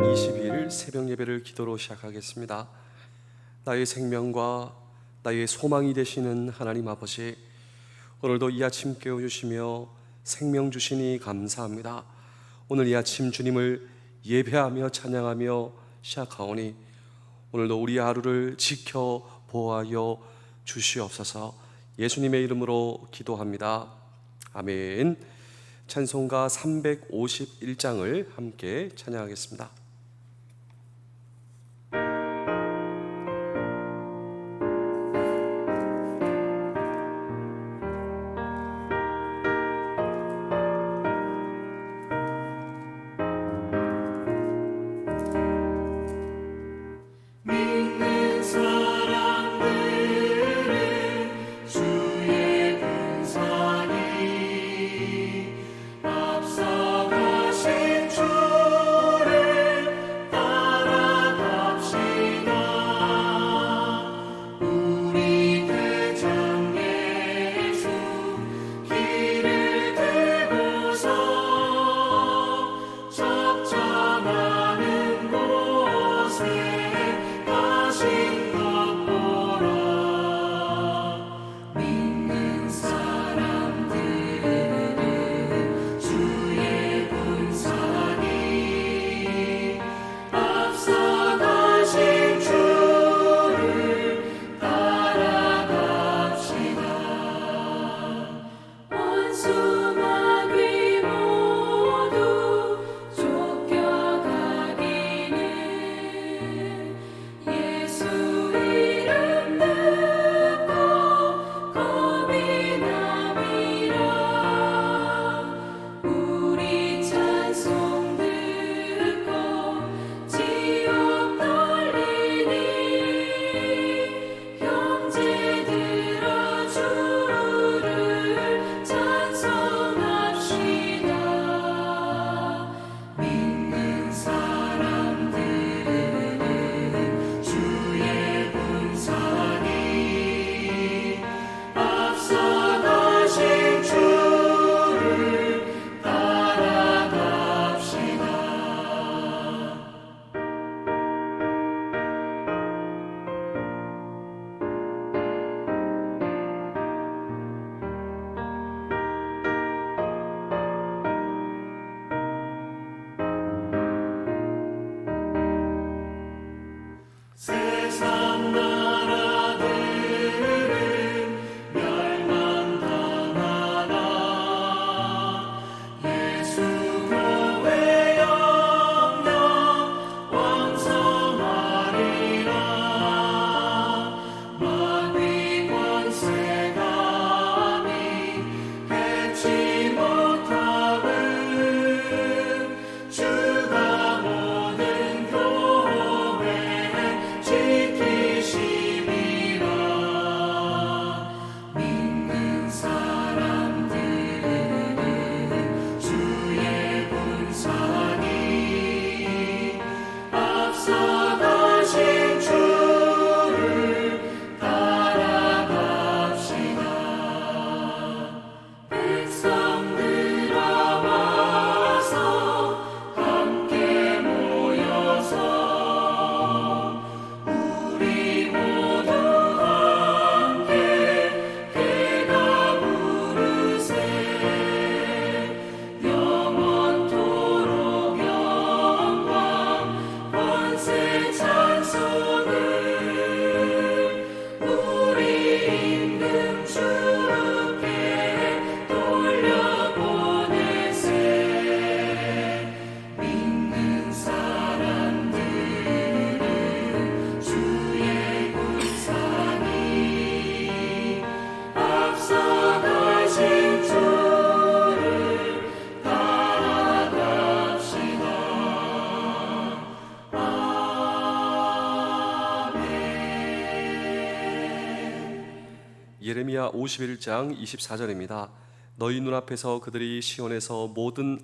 22일 새벽 예배를 기도로 시작하겠습니다. 나의 생명과 나의 소망이 되시는 하나님 아버지, 오늘도 이 아침 깨워주시며 생명 주시니 감사합니다. 오늘 이 아침 주님을 예배하며 찬양하며 시작하오니 오늘도 우리 하루를 지켜 보호하여 주시옵소서. 예수님의 이름으로 기도합니다. 아멘. 찬송가 351장을 함께 찬양하겠습니다. 예레미야 51장 24절입니다. 너희 눈앞에서 그들이 시온에서 모든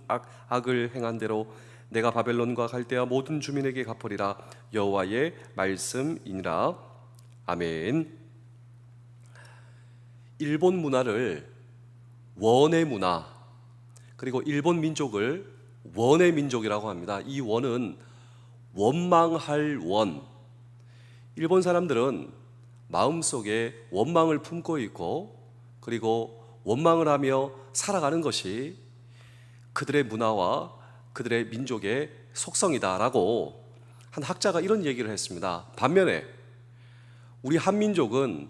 악을 행한 대로 내가 바벨론과 갈대아 모든 주민에게 갚으리라. 여호와의 말씀이니라. 아멘. 일본 문화를 원의 문화, 그리고 일본 민족을 원의 민족이라고 합니다. 이 원은 원망할 원. 일본 사람들은 마음속에 원망을 품고 있고, 그리고 원망을 하며 살아가는 것이 그들의 문화와 그들의 민족의 속성이다라고 한 학자가 이런 얘기를 했습니다. 반면에 우리 한민족은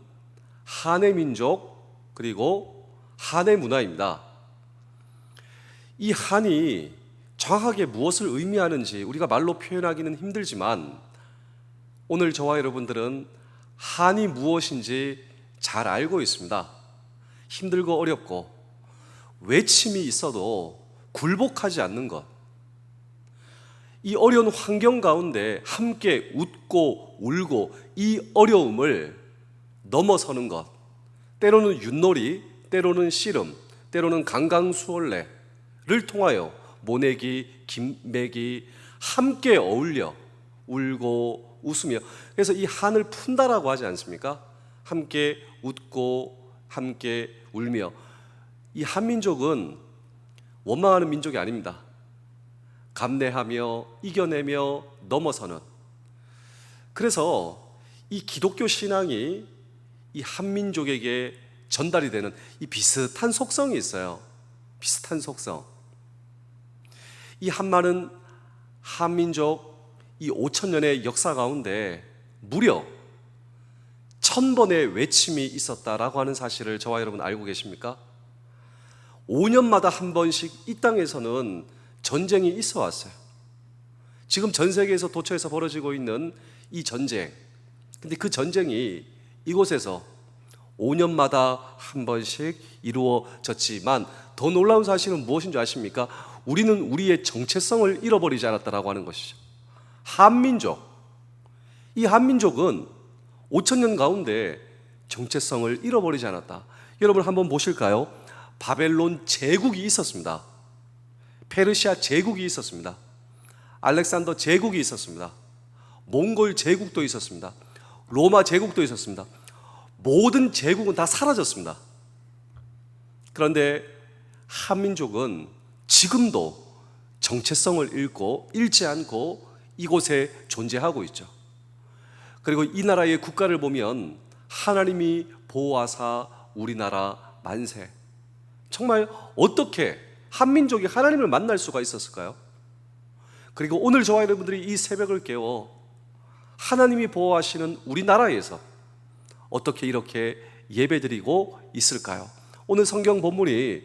한의 민족, 그리고 한의 문화입니다. 이 한이 정확하게 무엇을 의미하는지 우리가 말로 표현하기는 힘들지만, 오늘 저와 여러분들은 한이 무엇인지 잘 알고 있습니다. 힘들고 어렵고 외침이 있어도 굴복하지 않는 것, 이 어려운 환경 가운데 함께 웃고 울고 이 어려움을 넘어서는 것, 때로는 윷놀이, 때로는 씨름, 때로는 강강수월래를 통하여 모내기, 김매기, 함께 어울려 울고 웃으며, 그래서 이 한을 푼다라고 하지 않습니까? 함께 웃고 함께 울며. 이 한민족은 원망하는 민족이 아닙니다. 감내하며 이겨내며 넘어서는. 그래서 이 기독교 신앙이 이 한민족에게 전달이 되는 이 비슷한 속성이 있어요. 비슷한 속성. 이 한마는 한민족 이 5,000년의 역사 가운데 무려 1,000번의 외침이 있었다라고 하는 사실을 저와 여러분 알고 계십니까? 5년마다 한 번씩 이 땅에서는 전쟁이 있어 왔어요. 지금 전 세계에서 도처에서 벌어지고 있는 이 전쟁, 근데 그 전쟁이 이곳에서 5년마다 한 번씩 이루어졌지만, 더 놀라운 사실은 무엇인 줄 아십니까? 우리는 우리의 정체성을 잃어버리지 않았다라고 하는 것이죠. 한민족, 이 한민족은 5,000년 가운데 정체성을 잃어버리지 않았다. 여러분 한번 보실까요? 바벨론 제국이 있었습니다. 페르시아 제국이 있었습니다. 알렉산더 제국이 있었습니다. 몽골 제국도 있었습니다. 로마 제국도 있었습니다. 모든 제국은 다 사라졌습니다. 그런데 한민족은 지금도 정체성을 잃지 않고 이곳에 존재하고 있죠. 그리고 이 나라의 국가를 보면 하나님이 보호하사 우리나라 만세. 정말 어떻게 한민족이 하나님을 만날 수가 있었을까요? 그리고 오늘 저와 여러분들이 이 새벽을 깨워 하나님이 보호하시는 우리나라에서 어떻게 이렇게 예배드리고 있을까요? 오늘 성경 본문이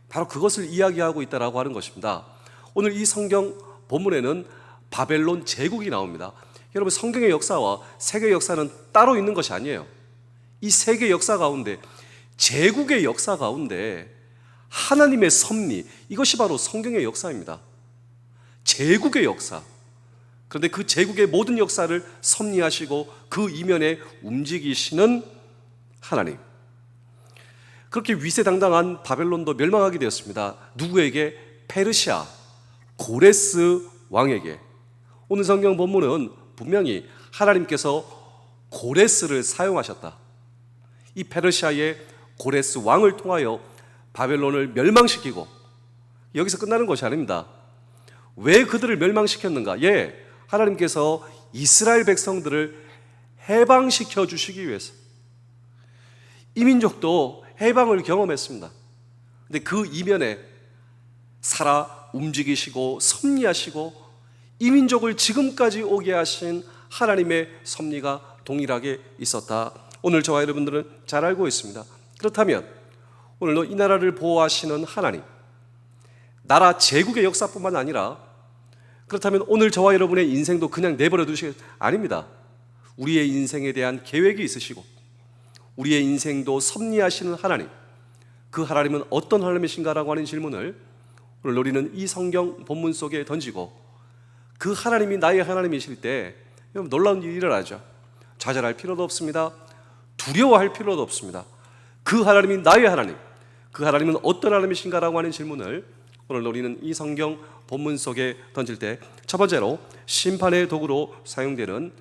바로 그것을 이야기하고 있다라고 하는 것입니다. 오늘 이 성경 본문에는 바벨론 제국이 나옵니다. 여러분, 성경의 역사와 세계 역사는 따로 있는 것이 아니에요. 이 세계 역사 가운데, 제국의 역사 가운데 하나님의 섭리, 이것이 바로 성경의 역사입니다. 제국의 역사. 그런데 그 제국의 모든 역사를 섭리하시고 그 이면에 움직이시는 하나님. 그렇게 위세당당한 바벨론도 멸망하게 되었습니다. 누구에게? 페르시아 고레스 왕에게. 오늘 성경 본문은 분명히 하나님께서 고레스를 사용하셨다. 이 페르시아의 고레스 왕을 통하여 바벨론을 멸망시키고, 여기서 끝나는 것이 아닙니다. 왜 그들을 멸망시켰는가? 하나님께서 이스라엘 백성들을 해방시켜 주시기 위해서. 이 민족도 해방을 경험했습니다. 근데 그 이면에 살아 움직이시고 섭리하시고 이 민족을 지금까지 오게 하신 하나님의 섭리가 동일하게 있었다. 오늘 저와 여러분들은 잘 알고 있습니다. 그렇다면 오늘도 이 나라를 보호하시는 하나님, 나라 제국의 역사뿐만 아니라, 그렇다면 오늘 저와 여러분의 인생도 그냥 내버려 두시겠? 아닙니다. 우리의 인생에 대한 계획이 있으시고 우리의 인생도 섭리하시는 하나님, 그 하나님은 어떤 하나님이신가라고 하는 질문을 오늘 우리는 이 성경 본문 속에 던지고, 그 하나님이 나의 하나님이실 때 여러분 놀라운 일이 일어나죠. 좌절할 필요도 없습니다. 두려워할 필요도 없습니다. 그 하나님이 나의 하나님, 그 하나님은 어떤 하나님이신가라고 하는 질문을 오늘 우리는 이 성경 본문 속에 던질 때, 첫 번째로 심판의 도구로 사용되는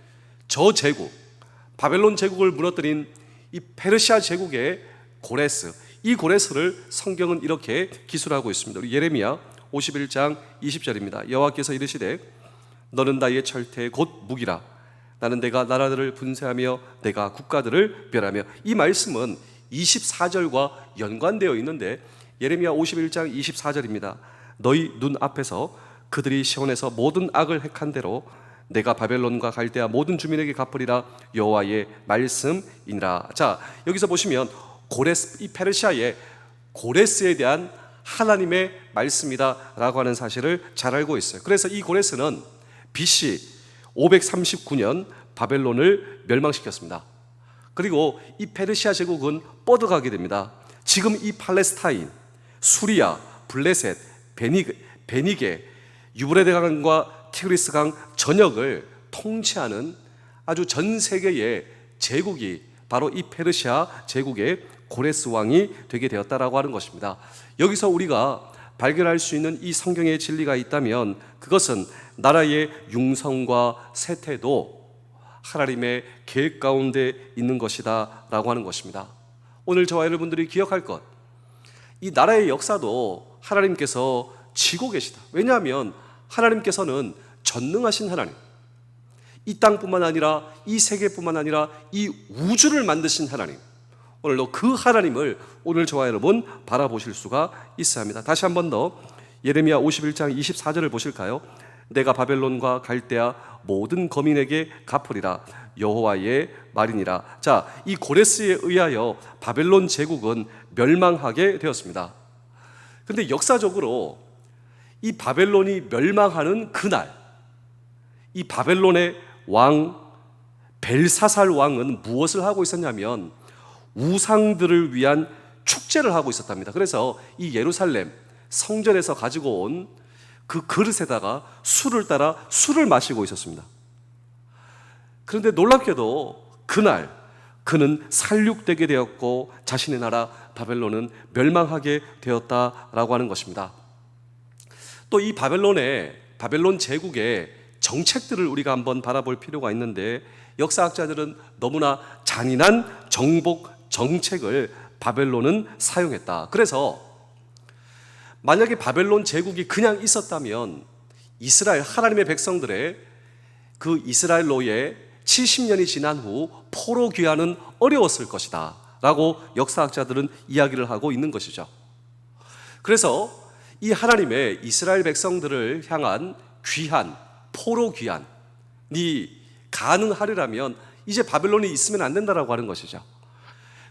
저 제국, 바벨론 제국을 무너뜨린 이 페르시아 제국의 고레스, 이 고레스를 성경은 이렇게 기술하고 있습니다. 우리 예레미야 51장 20절입니다. 여호와께서 이르시되 너는 나의 철퇴 곧 무기라. 나는 내가 나라들을 분쇄하며 내가 국가들을 멸하며. 이 말씀은 24절과 연관되어 있는데 예레미야 51장 24절입니다. 너희 눈 앞에서 그들이 시온에서 모든 악을 행한 대로 내가 바벨론과 갈대아 모든 주민에게 갚으리라. 여호와의 말씀이니라. 자, 여기서 보시면 고레스, 이 페르시아의 고레스에 대한 하나님의 말씀이다라고 하는 사실을 잘 알고 있어요. 그래서 이 고레스는 BC 539년 바벨론을 멸망시켰습니다. 그리고 이 페르시아 제국은 뻗어가게 됩니다. 지금 이 팔레스타인, 수리아, 블레셋, 베니게, 유브레데 강과 티그리스 강 전역을 통치하는 아주 전 세계의 제국이 바로 이 페르시아 제국의 고레스 왕이 되게 되었다라고 하는 것입니다. 여기서 우리가 발견할 수 있는 이 성경의 진리가 있다면 그것은 나라의 융성과 쇠퇴도 하나님의 계획 가운데 있는 것이다 라고 하는 것입니다. 오늘 저와 여러분들이 기억할 것, 이 나라의 역사도 하나님께서 지고 계시다. 왜냐하면 하나님께서는 전능하신 하나님, 이 땅뿐만 아니라 이 세계뿐만 아니라 이 우주를 만드신 하나님, 오늘도 그 하나님을 오늘 저와 여러분 바라보실 수가 있어야 합니다. 다시 한 번 더 예레미야 51장 24절을 보실까요? 내가 바벨론과 갈대아 모든 거민에게 갚으리라. 여호와의 말이니라. 자, 이 고레스에 의하여 바벨론 제국은 멸망하게 되었습니다. 그런데 역사적으로 이 바벨론이 멸망하는 그날, 이 바벨론의 왕 벨사살 왕은 무엇을 하고 있었냐면 우상들을 위한 축제를 하고 있었답니다. 그래서 이 예루살렘 성전에서 가지고 온 그 그릇에다가 술을 따라 술을 마시고 있었습니다. 그런데 놀랍게도 그날 그는 살육되게 되었고 자신의 나라 바벨론은 멸망하게 되었다라고 하는 것입니다. 또 이 바벨론 제국의 정책들을 우리가 한번 바라볼 필요가 있는데 역사학자들은 너무나 잔인한 정복 정책을 바벨론은 사용했다. 그래서 만약에 바벨론 제국이 그냥 있었다면 이스라엘 하나님의 백성들의 그 이스라엘로의 70년이 지난 후 포로 귀환은 어려웠을 것이다 라고 역사학자들은 이야기를 하고 있는 것이죠. 그래서 이 하나님의 이스라엘 백성들을 향한 귀환, 포로 귀환이 가능하리라면 이제 바벨론이 있으면 안 된다라고 하는 것이죠.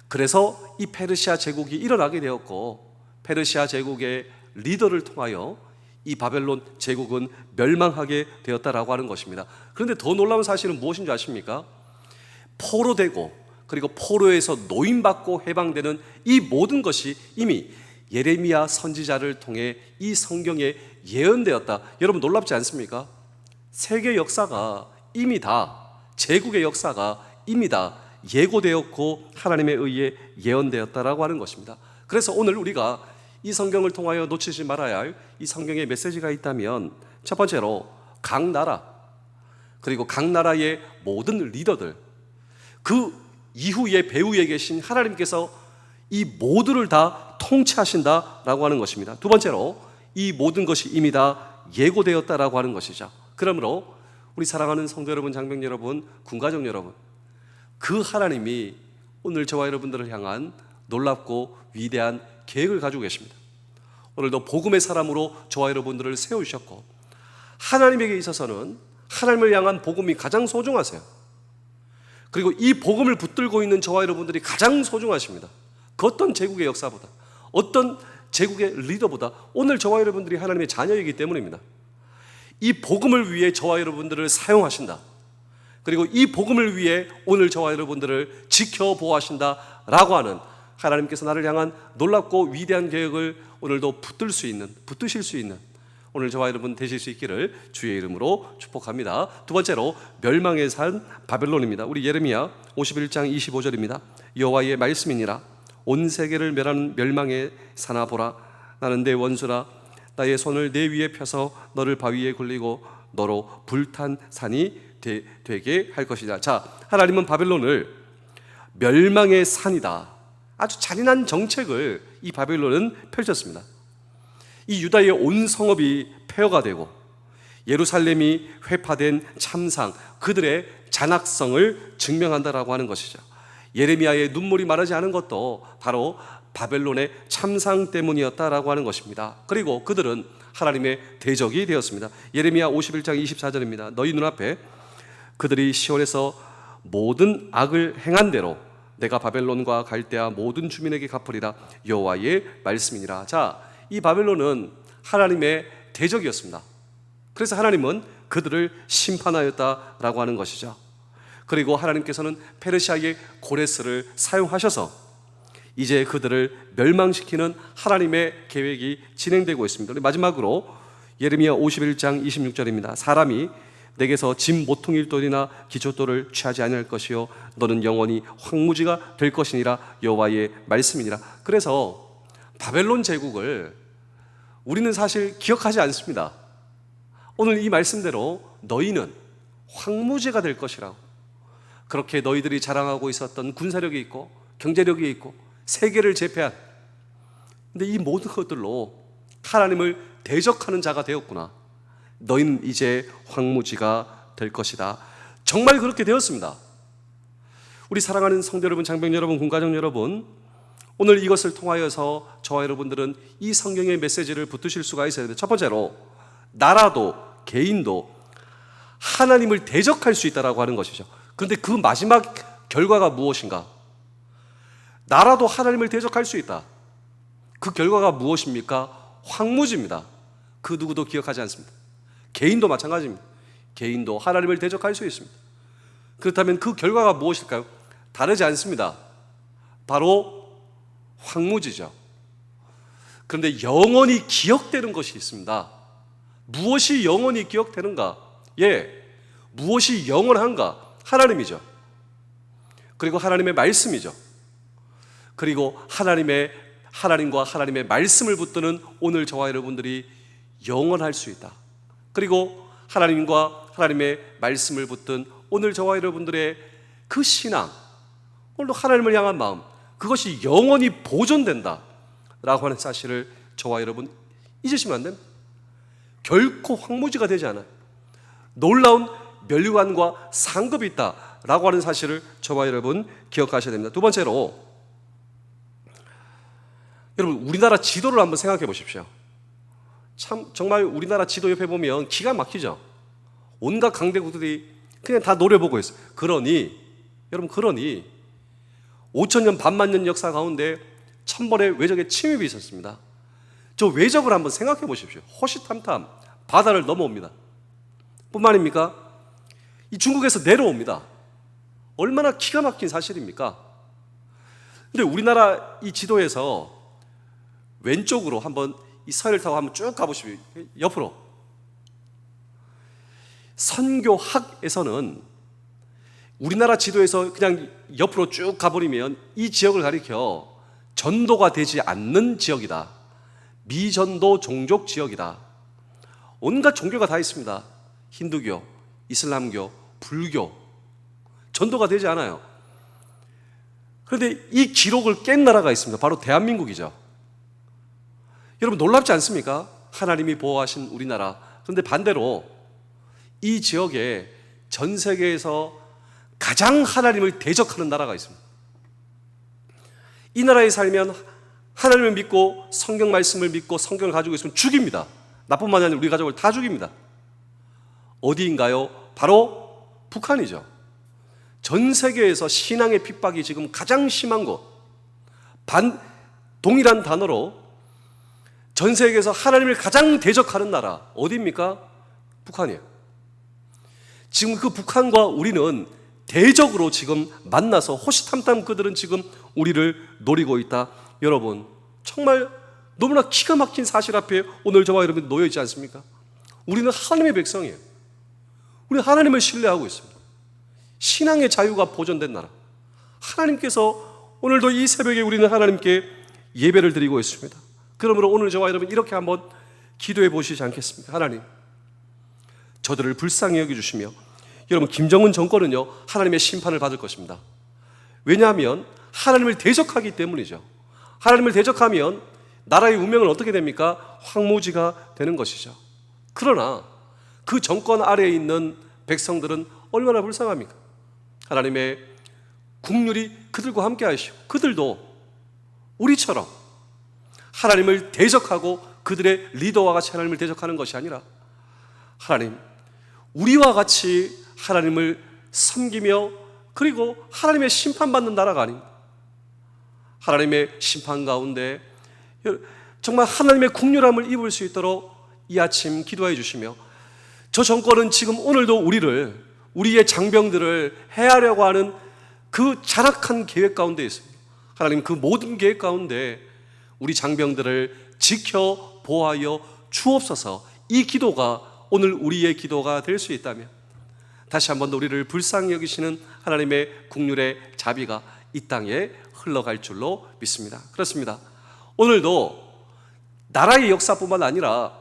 그래서 이 페르시아 제국이 일어나게 되었고 페르시아 제국의 리더를 통하여 이 바벨론 제국은 멸망하게 되었다라고 하는 것입니다. 그런데 더 놀라운 사실은 무엇인지 아십니까? 포로되고 그리고 포로에서 노임받고 해방되는 이 모든 것이 이미 예레미야 선지자를 통해 이 성경에 예언되었다. 여러분 놀랍지 않습니까? 세계 역사가 이미 다, 제국의 역사가 이미 다 예고되었고 하나님에 의해 예언되었다라고 하는 것입니다. 그래서 오늘 우리가 이 성경을 통하여 놓치지 말아야 할 이 성경의 메시지가 있다면 첫 번째로 각 나라 그리고 각 나라의 모든 리더들, 그 이후에 배후에 계신 하나님께서 이 모두를 다 통치하신다라고 하는 것입니다. 두 번째로 이 모든 것이 이미 다 예고되었다라고 하는 것이죠. 그러므로 우리 사랑하는 성도 여러분, 장병 여러분, 군가족 여러분, 그 하나님이 오늘 저와 여러분들을 향한 놀랍고 위대한 계획을 가지고 계십니다. 오늘도 복음의 사람으로 저와 여러분들을 세우셨고 하나님에게 있어서는 하나님을 향한 복음이 가장 소중하세요. 그리고 이 복음을 붙들고 있는 저와 여러분들이 가장 소중하십니다. 그 어떤 제국의 역사보다, 어떤 제국의 리더보다 오늘 저와 여러분들이 하나님의 자녀이기 때문입니다. 이 복음을 위해 저와 여러분들을 사용하신다. 그리고 이 복음을 위해 오늘 저와 여러분들을 지켜보아하신다라고 하는 하나님께서 나를 향한 놀랍고 위대한 계획을 오늘도 붙드실 수 있는 오늘 저와 여러분 되실 수 있기를 주의 이름으로 축복합니다. 두 번째로 멸망의 산 바벨론입니다. 우리 예레미야 51장 25절입니다. 여호와의 말씀이니라. 온 세계를 멸하는 멸망의 산아 보라. 나는 내 원수라. 나의 손을 내 위에 펴서 너를 바위에 굴리고 너로 불탄 산이 되게 할 것이다. 자, 하나님은 바벨론을 멸망의 산이다. 아주 잔인한 정책을 이 바벨론은 펼쳤습니다. 이 유다의 온 성읍이 폐허가 되고 예루살렘이 회파된 참상, 그들의 잔악성을 증명한다라고 하는 것이죠. 예레미야의 눈물이 마르지 않은 것도 바로 바벨론의 참상 때문이었다라고 하는 것입니다. 그리고 그들은 하나님의 대적이 되었습니다. 예레미야 51장 24절입니다. 너희 눈앞에 그들이 시온에서 모든 악을 행한 대로 내가 바벨론과 갈대아 모든 주민에게 갚으리라 여호와의 말씀이니라. 자, 이 바벨론은 하나님의 대적이었습니다. 그래서 하나님은 그들을 심판하였다라고 하는 것이죠. 그리고 하나님께서는 페르시아의 고레스를 사용하셔서 이제 그들을 멸망시키는 하나님의 계획이 진행되고 있습니다. 마지막으로 예레미야 51장 26절입니다. 사람이 내게서 짐 모퉁이일 돌이나 기초돌을 취하지 아니할 것이요 너는 영원히 황무지가 될 것이니라 여호와의 말씀이니라. 그래서 바벨론 제국을 우리는 사실 기억하지 않습니다. 오늘 이 말씀대로 너희는 황무지가 될 것이라고, 그렇게 너희들이 자랑하고 있었던 군사력이 있고 경제력이 있고 세계를 제패한, 근데 이 모든 것들로 하나님을 대적하는 자가 되었구나. 너희는 이제 황무지가 될 것이다. 정말 그렇게 되었습니다. 우리 사랑하는 성도 여러분, 장병 여러분, 군가정 여러분, 오늘 이것을 통하여서 저와 여러분들은 이 성경의 메시지를 붙드실 수가 있어야 돼요. 첫 번째로 나라도 개인도 하나님을 대적할 수 있다라고 하는 것이죠. 그런데 그 마지막 결과가 무엇인가? 나라도 하나님을 대적할 수 있다. 그 결과가 무엇입니까? 황무지입니다. 그 누구도 기억하지 않습니다. 개인도 마찬가지입니다. 개인도 하나님을 대적할 수 있습니다. 그렇다면 그 결과가 무엇일까요? 다르지 않습니다. 바로 황무지죠. 그런데 영원히 기억되는 것이 있습니다. 무엇이 영원히 기억되는가? 무엇이 영원한가? 하나님이죠. 그리고 하나님의 말씀이죠. 그리고 하나님과 하나님의 말씀을 붙드는 오늘 저와 여러분들이 영원할 수 있다. 그리고 하나님과 하나님의 말씀을 붙든 오늘 저와 여러분들의 그 신앙, 오늘도 하나님을 향한 마음, 그것이 영원히 보존된다 라고 하는 사실을 저와 여러분 잊으시면 안 됩니다. 결코 황무지가 되지 않아요. 놀라운 멸류관과 상급이 있다라고 하는 사실을 저와 여러분 기억하셔야 됩니다. 두 번째로, 여러분 우리나라 지도를 한번 생각해 보십시오. 참 정말 우리나라 지도 옆에 보면 기가 막히죠. 온갖 강대국들이 그냥 다 노려보고 있어요. 그러니 5천년 반만년 역사 가운데 1000번의 외적의 침입이 있었습니다. 저 외적을 한번 생각해 보십시오. 호시탐탐 바다를 넘어옵니다. 뿐만입니까? 이 중국에서 내려옵니다. 얼마나 기가 막힌 사실입니까? 근데 우리나라 이 지도에서 왼쪽으로 한번 이 선을 타고 한번 쭉 가보십시오. 옆으로. 선교학에서는 우리나라 지도에서 그냥 옆으로 쭉 가버리면 이 지역을 가리켜 전도가 되지 않는 지역이다. 미전도 종족 지역이다. 온갖 종교가 다 있습니다. 힌두교, 이슬람교, 불교. 전도가 되지 않아요. 그런데 이 기록을 깬 나라가 있습니다. 바로 대한민국이죠. 여러분 놀랍지 않습니까? 하나님이 보호하신 우리나라. 그런데 반대로 이 지역에 전 세계에서 가장 하나님을 대적하는 나라가 있습니다. 이 나라에 살면 하나님을 믿고 성경 말씀을 믿고 성경을 가지고 있으면 죽입니다. 나뿐만 아니라 우리 가족을 다 죽입니다. 어디인가요? 바로 북한이죠. 전 세계에서 신앙의 핍박이 지금 가장 심한 곳, 동일한 단어로 전 세계에서 하나님을 가장 대적하는 나라 어디입니까? 북한이에요. 지금 그 북한과 우리는 대적으로 지금 만나서 호시탐탐 그들은 지금 우리를 노리고 있다. 여러분 정말 너무나 기가 막힌 사실 앞에 오늘 저와 여러분 놓여 있지 않습니까? 우리는 하나님의 백성이에요. 우리는 하나님을 신뢰하고 있습니다. 신앙의 자유가 보존된 나라. 하나님께서 오늘도 이 새벽에 우리는 하나님께 예배를 드리고 있습니다. 그러므로 오늘 저와 여러분 이렇게 한번 기도해 보시지 않겠습니까? 하나님, 저들을 불쌍히 여겨주시며, 여러분 김정은 정권은요 하나님의 심판을 받을 것입니다. 왜냐하면 하나님을 대적하기 때문이죠. 하나님을 대적하면 나라의 운명은 어떻게 됩니까? 황무지가 되는 것이죠. 그러나 그 정권 아래에 있는 백성들은 얼마나 불쌍합니까? 하나님의 국률이 그들과 함께 하시고 그들도 우리처럼 하나님을 대적하고 그들의 리더와 같이 하나님을 대적하는 것이 아니라 하나님, 우리와 같이 하나님을 섬기며 그리고 하나님의 심판받는 나라가 아닙니다. 하나님의 심판 가운데 정말 하나님의 국률함을 입을 수 있도록 이 아침 기도해 주시며, 저 정권은 지금 오늘도 우리의 장병들을 해하려고 하는 그 잔악한 계획 가운데 있습니다. 하나님, 그 모든 계획 가운데 우리 장병들을 지켜 보호하여 주옵소서. 이 기도가 오늘 우리의 기도가 될 수 있다면 다시 한 번 더 우리를 불쌍히 여기시는 하나님의 국률의 자비가 이 땅에 흘러갈 줄로 믿습니다. 그렇습니다. 오늘도 나라의 역사뿐만 아니라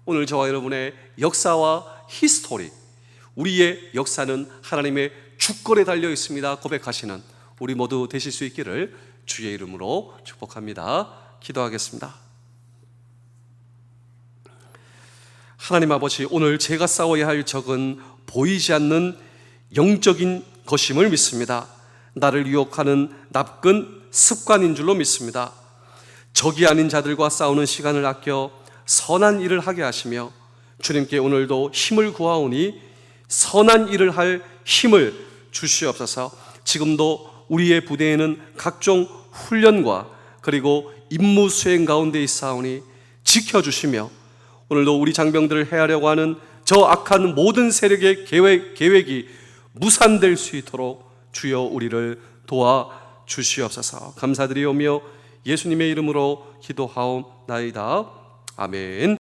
오늘 저와 여러분의 역사와 히스토리, 우리의 역사는 하나님의 주권에 달려 있습니다 고백하시는 우리 모두 되실 수 있기를 주의 이름으로 축복합니다. 기도하겠습니다. 하나님 아버지, 오늘 제가 싸워야 할 적은 보이지 않는 영적인 것임을 믿습니다. 나를 유혹하는 나쁜 습관인 줄로 믿습니다. 적이 아닌 자들과 싸우는 시간을 아껴 선한 일을 하게 하시며 주님께 오늘도 힘을 구하오니 선한 일을 할 힘을 주시옵소서. 지금도 우리의 부대에는 각종 훈련과 그리고 임무 수행 가운데 있사오니 지켜주시며 오늘도 우리 장병들을 해하려고 하는 저 악한 모든 세력의 계획이 무산될 수 있도록 주여 우리를 도와주시옵소서. 감사드리오며 예수님의 이름으로 기도하옵나이다. 아멘.